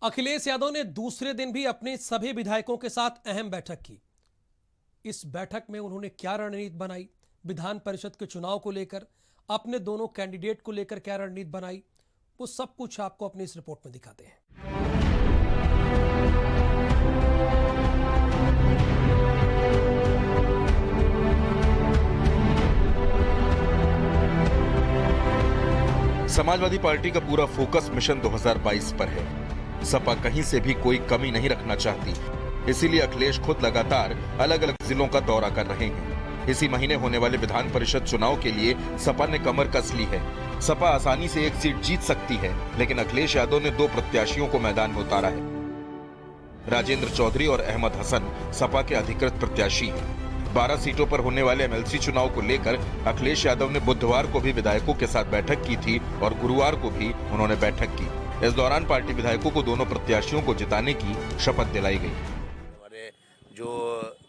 अखिलेश यादव ने दूसरे दिन भी अपने सभी विधायकों के साथ अहम बैठक की। इस बैठक में उन्होंने क्या रणनीति बनाई, विधान परिषद के चुनाव को लेकर, अपने दोनों कैंडिडेट को लेकर क्या रणनीति बनाई, वो सब कुछ आपको अपनी इस रिपोर्ट में दिखाते हैं। समाजवादी पार्टी का पूरा फोकस मिशन 2022 पर है। सपा कहीं से भी कोई कमी नहीं रखना चाहती, इसीलिए अखिलेश खुद लगातार अलग अलग जिलों का दौरा कर रहे हैं। इसी महीने होने वाले विधान परिषद चुनाव के लिए सपा ने कमर कस ली है। सपा आसानी से एक सीट जीत सकती है, लेकिन अखिलेश यादव ने 2 प्रत्याशियों को मैदान में उतारा है। राजेंद्र चौधरी और अहमद हसन सपा के अधिकृत प्रत्याशी हैं। 12 सीटों पर होने वाले एमएलसी चुनाव को लेकर अखिलेश यादव ने बुधवार को भी विधायकों के साथ बैठक की थी और गुरुवार को भी उन्होंने बैठक की। इस दौरान पार्टी विधायकों को दोनों प्रत्याशियों को जिताने की शपथ दिलाई गई। हमारे जो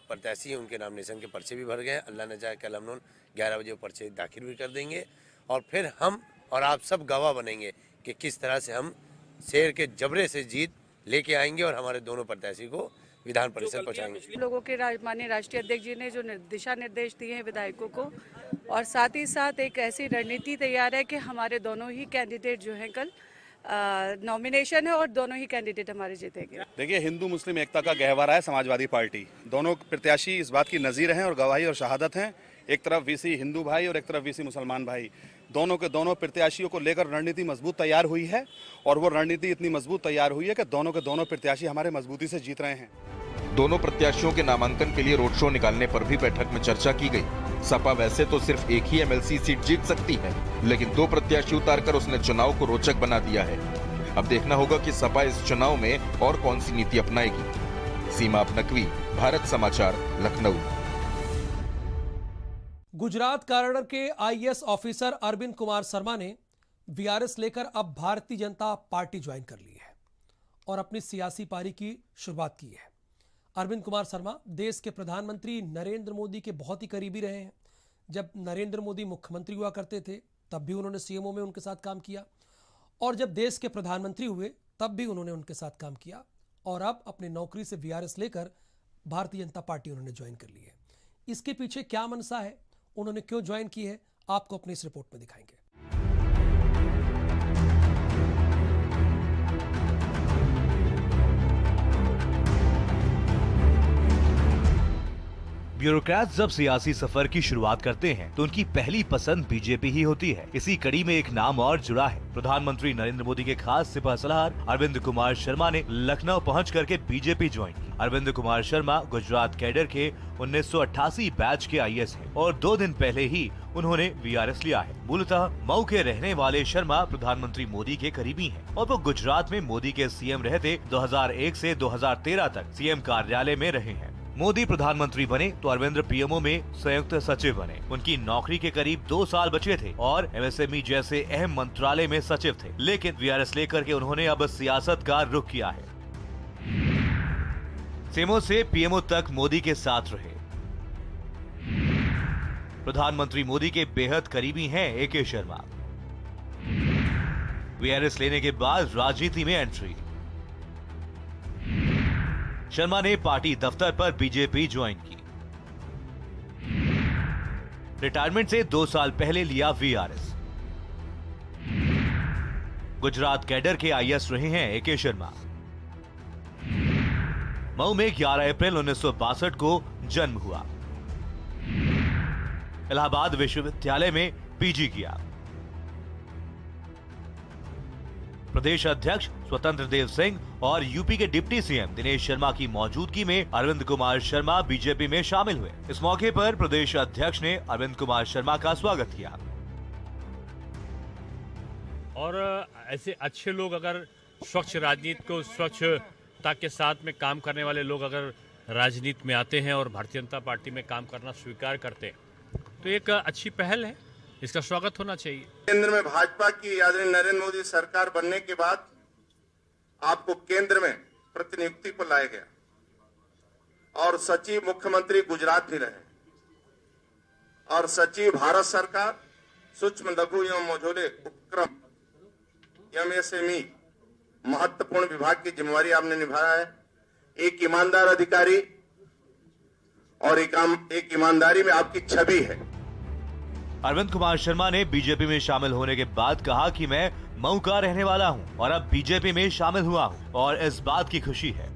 प्रत्याशी हैं उनके नॉमिनेशन के पर्चे भी भर गए। अल्लाह ने चाहे कल हम लोग 11 बजे पर्चे दाखिल भी कर देंगे और फिर हम और आप सब गवाह बनेंगे कि किस तरह से हम शेर के जबरे से जीत लेके आएंगे और हमारे दोनों प्रत्याशी को विधान परिषद पहुंचाएंगे। लोगों के माननीय राष्ट्रीय अध्यक्ष जी ने जो दिशा निर्देश दिए हैं विधायकों को, और साथ ही साथ एक ऐसी रणनीति तैयार है कि हमारे दोनों ही कैंडिडेट जो हैं कल नॉमिनेशन है और दोनों ही कैंडिडेट हमारे जीतेंगे। देखिए, हिंदू मुस्लिम एकता का गहवारा है समाजवादी पार्टी। दोनों प्रत्याशी इस बात की नजीर हैं और गवाही और शहादत हैं। एक तरफ वीसी हिंदू भाई और एक तरफ वीसी मुसलमान भाई, दोनों के दोनों प्रत्याशियों को लेकर रणनीति मजबूत तैयार हुई है और वो रणनीति इतनी मजबूत तैयार हुई है कि दोनों के दोनों प्रत्याशी हमारे मजबूती से जीत रहे हैं। दोनों प्रत्याशियों के नामांकन के लिए रोड शो निकालने पर भी बैठक में चर्चा की गई। सपा वैसे तो सिर्फ एक ही एमएलसी सीट जीत सकती है, लेकिन 2 प्रत्याशी उतारकर उसने चुनाव को रोचक बना दिया है। अब देखना होगा कि सपा इस चुनाव में और कौन सी नीति अपनाएगी। सीमा नकवी, भारत समाचार, लखनऊ। गुजरात कॉरिडोर के आईएएस ऑफिसर अरविंद कुमार शर्मा ने वीआरएस लेकर अब भारतीय जनता पार्टी ज्वाइन कर ली है और अपनी सियासी पारी की शुरुआत की है। अरविंद कुमार शर्मा देश के प्रधानमंत्री नरेंद्र मोदी के बहुत ही करीबी रहे हैं। जब नरेंद्र मोदी मुख्यमंत्री हुआ करते थे तब भी उन्होंने सीएमओ में उनके साथ काम किया, और जब देश के प्रधानमंत्री हुए तब भी उन्होंने उनके साथ काम किया, और अब अपनी नौकरी से वीआरएस लेकर भारतीय जनता पार्टी उन्होंने ज्वाइन कर ली है। इसके पीछे क्या मनसा है, उन्होंने क्यों ज्वाइन की है, आपको अपनी इस रिपोर्ट में दिखाएंगे। ब्यूरोक्रेट्स जब सियासी सफर की शुरुआत करते हैं तो उनकी पहली पसंद बीजेपी ही होती है। इसी कड़ी में एक नाम और जुड़ा है। प्रधानमंत्री नरेंद्र मोदी के खास सिपह सलाहकार अरविंद कुमार शर्मा ने लखनऊ पहुंच करके बीजेपी ज्वाइन की। अरविंद कुमार शर्मा गुजरात कैडर के 1988 बैच के आईएएस हैं और 2 दिन पहले ही उन्होंने वीआरएस लिया है। मूलतः मऊ के रहने वाले शर्मा प्रधानमंत्री मोदी के करीबी हैं और वो गुजरात में मोदी के सीएम रहे थे। 2001 से 2013 तक सीएम कार्यालय में रहे हैं। मोदी प्रधानमंत्री बने तो अरविंद पीएमओ में संयुक्त सचिव बने। उनकी नौकरी के करीब 2 साल बचे थे और एमएसएमई जैसे अहम मंत्रालय में सचिव थे, लेकिन वीआरएस लेकर के उन्होंने अब सियासत का रुख किया है। सीएमओ से पीएमओ तक मोदी के साथ रहे। प्रधानमंत्री मोदी के बेहद करीबी हैं एके शर्मा। वीआरएस लेने के बाद राजनीति में एंट्री। शर्मा ने पार्टी दफ्तर पर बीजेपी ज्वाइन की। रिटायरमेंट से 2 साल पहले लिया वीआरएस। गुजरात कैडर के आईएएस रहे हैं एके शर्मा। मऊ में 11 अप्रैल 1962 को जन्म हुआ। इलाहाबाद विश्वविद्यालय में पीजी किया। प्रदेश अध्यक्ष स्वतंत्र देव सिंह और यूपी के डिप्टी सीएम दिनेश शर्मा की मौजूदगी में अरविंद कुमार शर्मा बीजेपी में शामिल हुए। इस मौके पर प्रदेश अध्यक्ष ने अरविंद कुमार शर्मा का स्वागत किया। और ऐसे अच्छे लोग अगर स्वच्छ राजनीति को स्वच्छता के साथ में काम करने वाले लोग अगर राजनीति में आते हैं और भारतीय जनता पार्टी में काम करना स्वीकार करते हैं तो एक अच्छी पहल है, इसका स्वागत होना चाहिए। केंद्र में भाजपा की आदरणीय नरेंद्र मोदी सरकार बनने के बाद आपको केंद्र में प्रतिनियुक्ति पर लाया गया और सचिव मुख्यमंत्री गुजरात भी रहे और सचिव भारत सरकार सूक्ष्म लघु एवं मझोले उपक्रम एमएसएमई महत्वपूर्ण विभाग की जिम्मेवारी आपने निभाया है। एक ईमानदार अधिकारी और एक ईमानदारी में आपकी छवि है। अरविंद कुमार शर्मा ने बीजेपी में शामिल होने के बाद कहा कि मैं मऊ का रहने वाला हूं और अब बीजेपी में शामिल हुआ हूं और इस बात की खुशी है।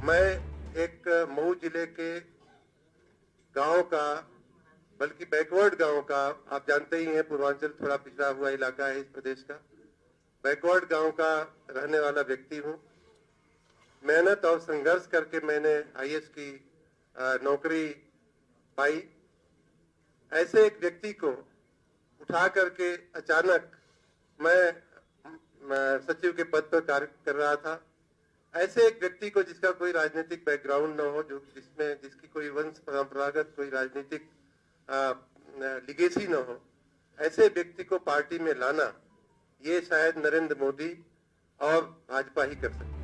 मैं एक मऊ जिले के गांव का, बल्कि बैकवर्ड गांव का, आप जानते ही हैं पूर्वांचल थोड़ा पिछड़ा हुआ इलाका है इस प्रदेश का, बैकवर्ड गांव का रहने वाला व्यक्ति हूं। मेहनत और संघर्ष करके मैंने आईएएस की नौकरी पाई। ऐसे एक व्यक्ति को उठा करके अचानक मैं सचिव के पद पर कार्य कर रहा था। ऐसे एक व्यक्ति को जिसका कोई राजनीतिक बैकग्राउंड न हो, जिसकी कोई वंश परंपरागत कोई राजनीतिक लिगेसी न हो, ऐसे व्यक्ति को पार्टी में लाना ये शायद नरेंद्र मोदी और भाजपा ही कर सकते।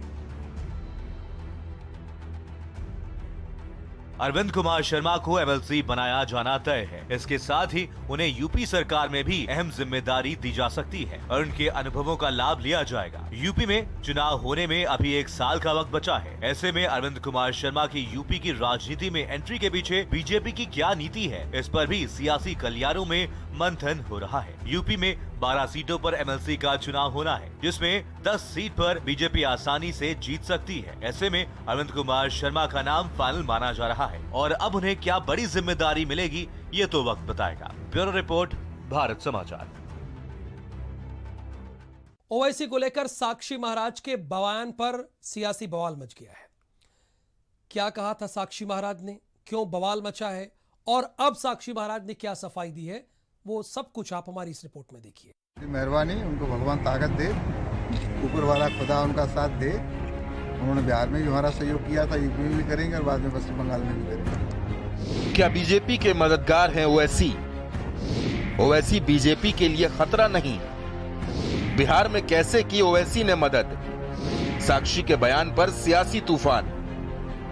अरविंद कुमार शर्मा को एमएलसी बनाया जाना तय है। इसके साथ ही उन्हें यूपी सरकार में भी अहम जिम्मेदारी दी जा सकती है और उनके अनुभवों का लाभ लिया जाएगा। यूपी में चुनाव होने में अभी 1 साल का वक्त बचा है। ऐसे में अरविंद कुमार शर्मा की यूपी की राजनीति में एंट्री के पीछे बीजेपी की क्या नीति है, इस पर भी सियासी गलियारों में मंथन हो रहा है। यूपी में 12 सीटों पर एमएलसी का चुनाव होना है, जिसमें 10 सीट पर बीजेपी आसानी से जीत सकती है। ऐसे में अरविंद कुमार शर्मा का नाम फाइनल माना जा रहा है और अब उन्हें क्या बड़ी जिम्मेदारी मिलेगी ये तो वक्त बताएगा। ब्यूरो रिपोर्ट, भारत समाचार। ओवैसी को लेकर साक्षी महाराज के बयान पर सियासी बवाल मच गया है। क्या कहा था साक्षी महाराज ने, क्यों बवाल मचा है और अब साक्षी महाराज ने क्या सफाई दी है, वो सब कुछ आप हमारी इस रिपोर्ट में देखिए। मेहरबानी, उनको भगवान ताकत दे, ऊपर वाला खुदा उनका साथ दे। उन्होंने बिहार में भी हमारा सहयोग किया था, यूपी में भी करेंगे और बाद में पश्चिम बंगाल में भी करेंगे। क्या बीजेपी के मददगार हैं ओवैसी? ओवैसी बीजेपी के लिए खतरा नहीं। बिहार में कैसे की ओवैसी ने मदद? साक्षी के बयान पर सियासी तूफान।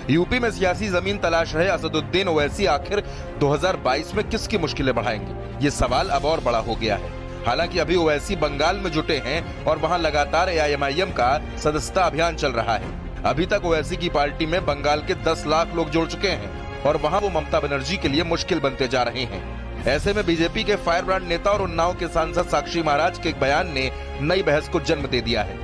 यूपी में सियासी जमीन तलाश रहे असदुद्दीन ओवैसी आखिर 2022 में किसकी मुश्किलें बढ़ाएंगे, ये सवाल अब और बड़ा हो गया है। हालांकि अभी ओवैसी बंगाल में जुटे हैं और वहां लगातार एआईएमआईएम का सदस्यता अभियान चल रहा है। अभी तक ओवैसी की पार्टी में बंगाल के 10 लाख लोग जुड़ चुके हैं और वहां वो ममता बनर्जी के लिए मुश्किल बनते जा रहे हैं। ऐसे में बीजेपी के फायर ब्रांड नेता और उन्नाव के सांसद साक्षी महाराज के एक बयान ने नई बहस को जन्म दे दिया है।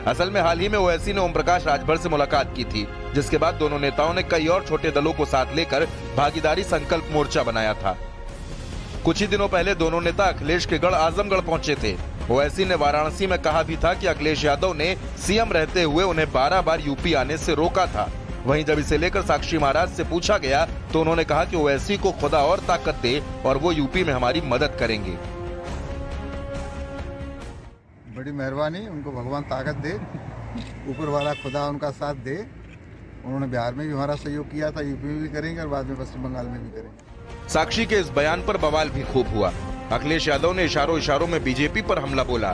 असल में हाल ही में ओवैसी ने ओम प्रकाश राजभर से मुलाकात की थी, जिसके बाद दोनों नेताओं ने कई और छोटे दलों को साथ लेकर भागीदारी संकल्प मोर्चा बनाया था। कुछ ही दिनों पहले दोनों नेता अखिलेश के गढ़ आजमगढ़ पहुंचे थे। ओवैसी ने वाराणसी में कहा भी था कि अखिलेश यादव ने सीएम रहते हुए उन्हें 12 बार यूपी आने से रोका था। वहीं जब इसे लेकर साक्षी महाराज से पूछा गया तो उन्होंने कहा कि ओवैसी को खुदा और ताकत दे और वो यूपी में हमारी मदद करेंगे। बड़ी मेहरबानी, उनको भगवान ताकत दे, ऊपर वाला खुदा उनका साथ दे। उन्होंने बिहार में भी हमारा सहयोग किया था, यूपी में भी करेंगे और बाद में पश्चिम बंगाल में भी करेंगे। साक्षी के इस बयान पर बवाल भी खूब हुआ। अखिलेश यादव ने इशारों में बीजेपी पर हमला बोला।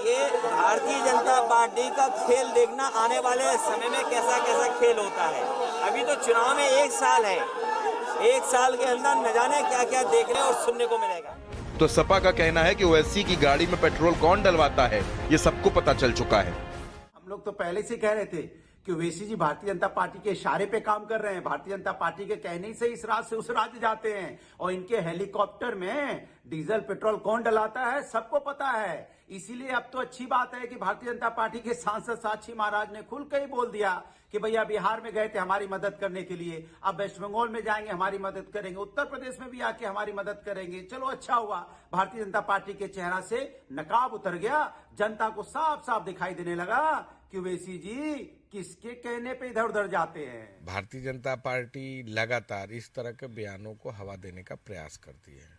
ये भारतीय जनता पार्टी का खेल देखना आने वाले समय में कैसा कैसा खेल होता है। अभी तो चुनाव में 1 साल है, 1 साल के अंदर न जाने क्या क्या देखने और सुनने को मिलेगा। तो सपा का कहना है कि ओवैसी की गाड़ी में पेट्रोल कौन डलवाता है ये सबको पता चल चुका है। हम लोग तो पहले से कह रहे थे कि ओवैसी जी भारतीय जनता पार्टी के इशारे पे काम कर रहे हैं, भारतीय जनता पार्टी के कहने से इस राज्य से उस राज्य जाते हैं और इनके हेलीकॉप्टर में डीजल पेट्रोल कौन डलाता है सबको पता है। इसीलिए अब तो अच्छी बात है कि भारतीय जनता पार्टी के सांसद साक्षी महाराज ने खुल के ही बोल दिया कि भैया बिहार में गए थे हमारी मदद करने के लिए, अब वेस्ट बंगाल में जाएंगे हमारी मदद करेंगे, उत्तर प्रदेश में भी आके हमारी मदद करेंगे। चलो अच्छा हुआ, भारतीय जनता पार्टी के चेहरा से नकाब उतर गया, जनता को साफ साफ दिखाई देने लगा कि ओवैसी जी किसके कहने पे इधर उधर जाते हैं। भारतीय जनता पार्टी लगातार इस तरह के बयानों को हवा देने का प्रयास करती है।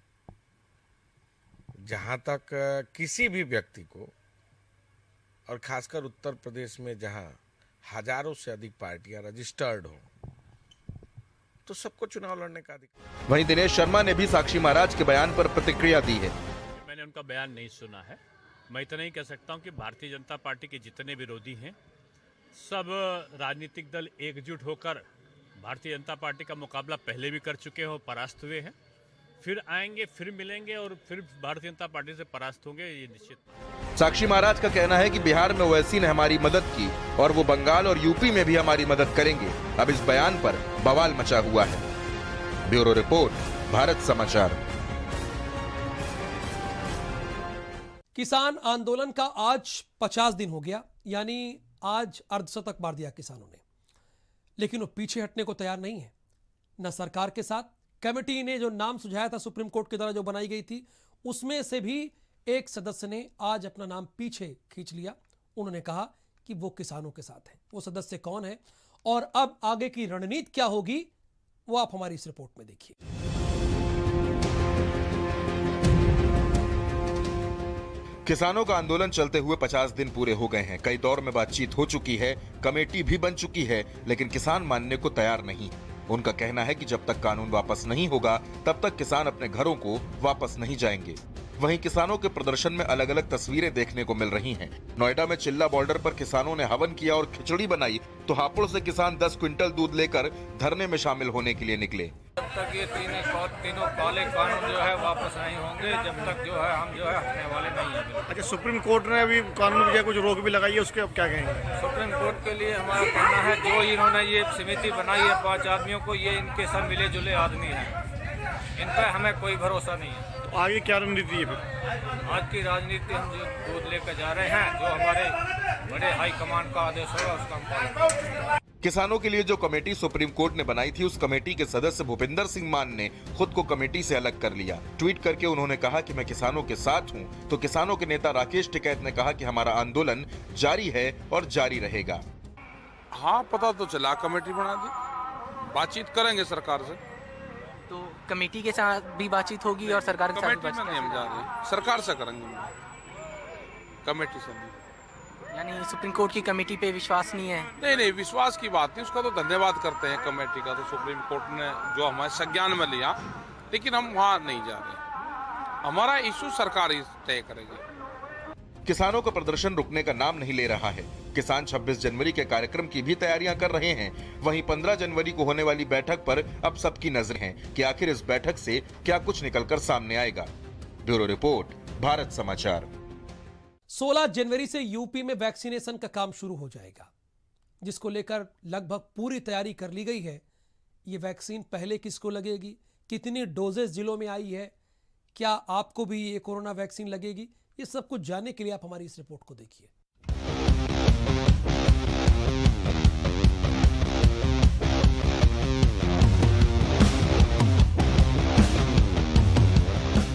जहां तक किसी भी व्यक्ति को, और खासकर उत्तर प्रदेश में जहां हजारों से अधिक पार्टियां रजिस्टर्ड हो, तो सबको चुनाव लड़ने का अधिकार। वहीं दिनेश शर्मा ने भी साक्षी महाराज के बयान पर प्रतिक्रिया दी है। मैंने उनका बयान नहीं सुना है। मैं इतना ही कह सकता हूं कि भारतीय जनता पार्टी के जितने विरोधी हैं सब राजनीतिक दल एकजुट होकर भारतीय जनता पार्टी का मुकाबला पहले भी कर चुके हैं और परास्त हुए हैं। फिर आएंगे, फिर मिलेंगे और फिर भारतीय जनता पार्टी से परास्त होंगे, ये निश्चित। साक्षी महाराज का कहना है कि बिहार में ओवैसी ने हमारी मदद की और वो बंगाल और यूपी में भी हमारी मदद करेंगे। अब इस बयान पर बवाल मचा हुआ है। ब्यूरो रिपोर्ट, भारत समाचार। किसान आंदोलन का आज 50 दिन हो गया, यानी आज अर्धशतक मार दिया किसानों ने, लेकिन वो पीछे हटने को तैयार नहीं है। न सरकार के साथ, कमेटी ने जो नाम सुझाया था सुप्रीम कोर्ट के द्वारा जो बनाई गई थी, उसमें से भी एक सदस्य ने आज अपना नाम पीछे खींच लिया। उन्होंने कहा कि वो किसानों के साथ है। वो सदस्य कौन है और अब आगे की रणनीति क्या होगी, वो आप हमारी इस रिपोर्ट में देखिए। किसानों का आंदोलन चलते हुए 50 दिन पूरे हो गए हैं। कई दौर में बातचीत हो चुकी है, कमेटी भी बन चुकी है, लेकिन किसान मानने को तैयार नहीं। उनका कहना है कि जब तक कानून वापस नहीं होगा तब तक किसान अपने घरों को वापस नहीं जाएंगे। वहीं किसानों के प्रदर्शन में अलग अलग तस्वीरें देखने को मिल रही हैं। नोएडा में चिल्ला बॉर्डर पर किसानों ने हवन किया और खिचड़ी बनाई, तो हापुड़ से किसान 10 क्विंटल दूध लेकर धरने में शामिल होने के लिए निकले। जब तक ये तीनों काले कानून जो है वापस नहीं होंगे, जब तक जो है हम जो है हटने वाले नहीं हैं। अच्छा, सुप्रीम कोर्ट ने अभी कानून विजय कुछ रोक भी लगाई है, उसके अब क्या कहेंगे? सुप्रीम कोर्ट के लिए हमारा कहना है, जो इन्होंने ये समिति बनाई है 5 आदमियों को, ये इनके सब मिले जुले आदमी हैं, इन पर हमें कोई भरोसा नहीं है। तो आगे क्या रणनीति है फिर? आज की राजनीति हम जो दूध लेकर जा रहे हैं, जो हमारे बड़े हाई कमान का आदेश होगा उसका हम पालन करेंगे। किसानों के लिए जो कमेटी सुप्रीम कोर्ट ने बनाई थी, उस कमेटी के सदस्य भूपिंदर सिंह मान ने खुद को कमेटी से अलग कर लिया। ट्वीट करके उन्होंने कहा कि मैं किसानों के साथ हूं, तो किसानों के नेता राकेश टिकैत ने कहा कि हमारा आंदोलन जारी है और जारी रहेगा। हाँ, पता तो चला, कमेटी बना दी, बातचीत करेंगे सरकार से। तो कमेटी के साथ भी बातचीत होगी और सरकार के साथ भी कमेटी में नहीं हम जा रहे, सरकार से करेंगे, कमेटी से नहीं। यानी सुप्रीम कोर्ट की कमेटी पे विश्वास नहीं है? नहीं, विश्वास की बात नहीं, उसका तो धन्यवाद करते हैं कमेटी का, तो सुप्रीम कोर्ट ने जो हमारे संज्ञान में लिया, लेकिन हम वहाँ नहीं जा रहे। हमारा इशू सरकार ही तय करेगी। किसानों का प्रदर्शन रुकने का नाम नहीं ले रहा है। किसान 26 जनवरी के कार्यक्रम की भी तैयारियां कर रहे हैं। वहीं 15 जनवरी को होने वाली बैठक पर अब सबकी नजर है कि आखिर इस बैठक से क्या कुछ निकलकर सामने आएगा। ब्यूरो रिपोर्ट, भारत समाचार। 16 जनवरी से यूपी में वैक्सीनेशन का काम शुरू हो जाएगा, जिसको लेकर लगभग पूरी तैयारी कर ली गई है। ये वैक्सीन पहले किसको लगेगी, कितनी डोजेस जिलों में आई है, क्या आपको भी ये कोरोना वैक्सीन लगेगी, ये सब कुछ जानने के लिए आप हमारी इस रिपोर्ट को देखिए।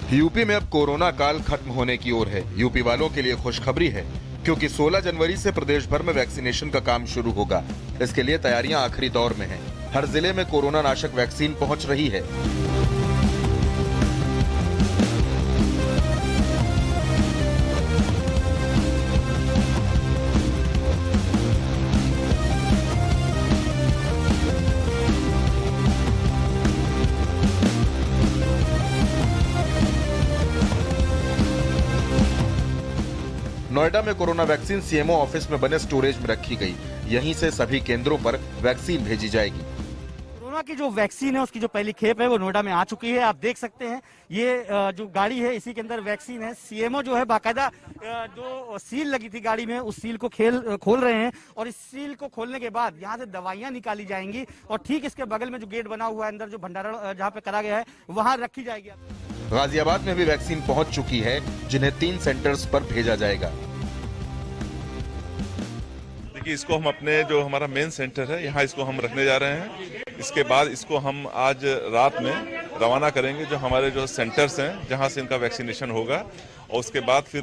यूपी में अब कोरोना काल खत्म होने की ओर है। यूपी वालों के लिए खुशखबरी है, क्योंकि 16 जनवरी से प्रदेश भर में वैक्सीनेशन का काम शुरू होगा। इसके लिए तैयारियां आखिरी दौर में हैं। हर जिले में कोरोना नाशक वैक्सीन पहुंच रही है। नोएडा में कोरोना वैक्सीन सीएमओ ऑफिस में बने स्टोरेज में रखी गई। यहीं से सभी केंद्रों पर वैक्सीन भेजी जाएगी। कोरोना की जो वैक्सीन है उसकी जो पहली खेप है वो नोएडा में आ चुकी है। आप देख सकते हैं ये जो गाड़ी है इसी के अंदर वैक्सीन है। सीएमओ जो है बाकायदा जो सील लगी थी गाड़ी में उस सील को खोल रहे हैं और इस सील को खोलने के बाद यहाँ से दवाइयां निकाली जाएंगी और ठीक इसके बगल में जो गेट बना हुआ है अंदर जो भंडारण जहाँ पे करा गया है वहाँ रखी जाएगी। गाजियाबाद में भी वैक्सीन पहुंच चुकी है, जिन्हें 3 सेंटर्स पर भेजा जाएगा। देखिए, इसको हम अपने जो हमारा मेन सेंटर है यहाँ इसको हम रखने जा रहे हैं। इसके बाद इसको हम आज रात में रवाना करेंगे जो हमारे जो सेंटर्स हैं जहाँ से इनका वैक्सीनेशन होगा, और उसके बाद फिर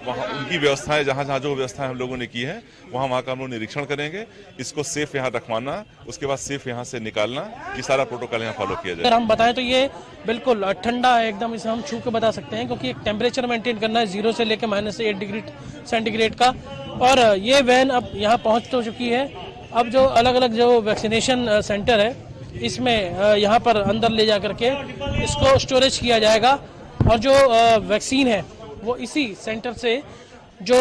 वहाँ उनकी व्यवस्थाएं जहाँ जहाँ जो व्यवस्थाएं हम लोगों ने की है वहाँ का हम लोग निरीक्षण करेंगे। इसको सेफ यहाँ रखवाना, उसके बाद सेफ यहाँ से निकालना, ये सारा प्रोटोकॉल यहाँ फॉलो किया जाए। अगर हम बताएं तो ये बिल्कुल ठंडा है एकदम, इसे हम छू के बता सकते हैं क्योंकि एक टेम्परेचर मेंटेन करना है 0 से लेकर -8 डिग्री सेंटीग्रेड का। और ये वैन अब यहाँ पहुँच तो चुकी है। अब जो अलग अलग जो वैक्सीनेशन सेंटर है इसमें यहाँ पर अंदर ले जा करके इसको स्टोरेज किया जाएगा और जो वैक्सीन है वो इसी सेंटर से जो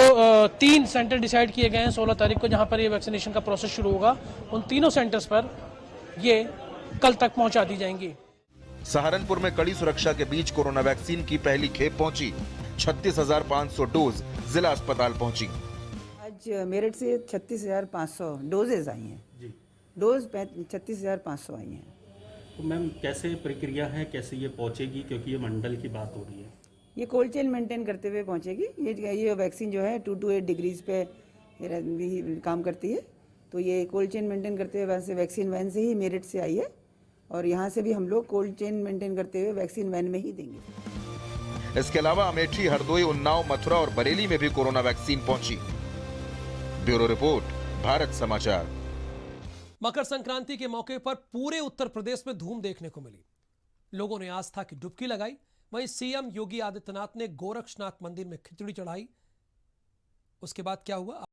3 सेंटर डिसाइड किए गए हैं 16 तारीख को जहाँ पर ये वैक्सीनेशन का प्रोसेस शुरू होगा, उन तीनों सेंटर्स पर ये कल तक पहुँचा दी जाएंगी। सहारनपुर में कड़ी सुरक्षा के बीच कोरोना वैक्सीन की पहली खेप पहुंची। 36,500 डोज जिला अस्पताल पहुंची। आज मेरठ से 36,500 डोजेज आई हैं। डोज 36,500 आई हैं। तो मैम कैसे प्रक्रिया है, कैसे ये पहुंचेगी, क्योंकि ये मंडल की बात हो रही है। ये कोल्ड चेन मेंटेन करते हुए पहुंचेगी। ये वैक्सीन जो है 2 to 8 डिग्रीज पे भी काम करती है, तो ये कोल्ड चेन मेंटेन करते हुए वैसे वैक्सीन वैन से ही मेरठ से आई है और यहाँ से भी हम लोग कोल्ड चेन मेंटेन करते हुए वैक्सीन वैन में ही देंगे। इसके अलावा अमेठी, हरदोई, उन्नाव, मथुरा और बरेली में भी कोरोना वैक्सीन पहुंची। ब्यूरो रिपोर्ट, भारत समाचार। मकर संक्रांति के मौके पर पूरे उत्तर प्रदेश में धूम देखने को मिली। लोगों ने आस्था की डुबकी लगाई। वहीं सीएम योगी आदित्यनाथ ने गोरक्षनाथ मंदिर में खिचड़ी चढ़ाई। उसके बाद क्या हुआ?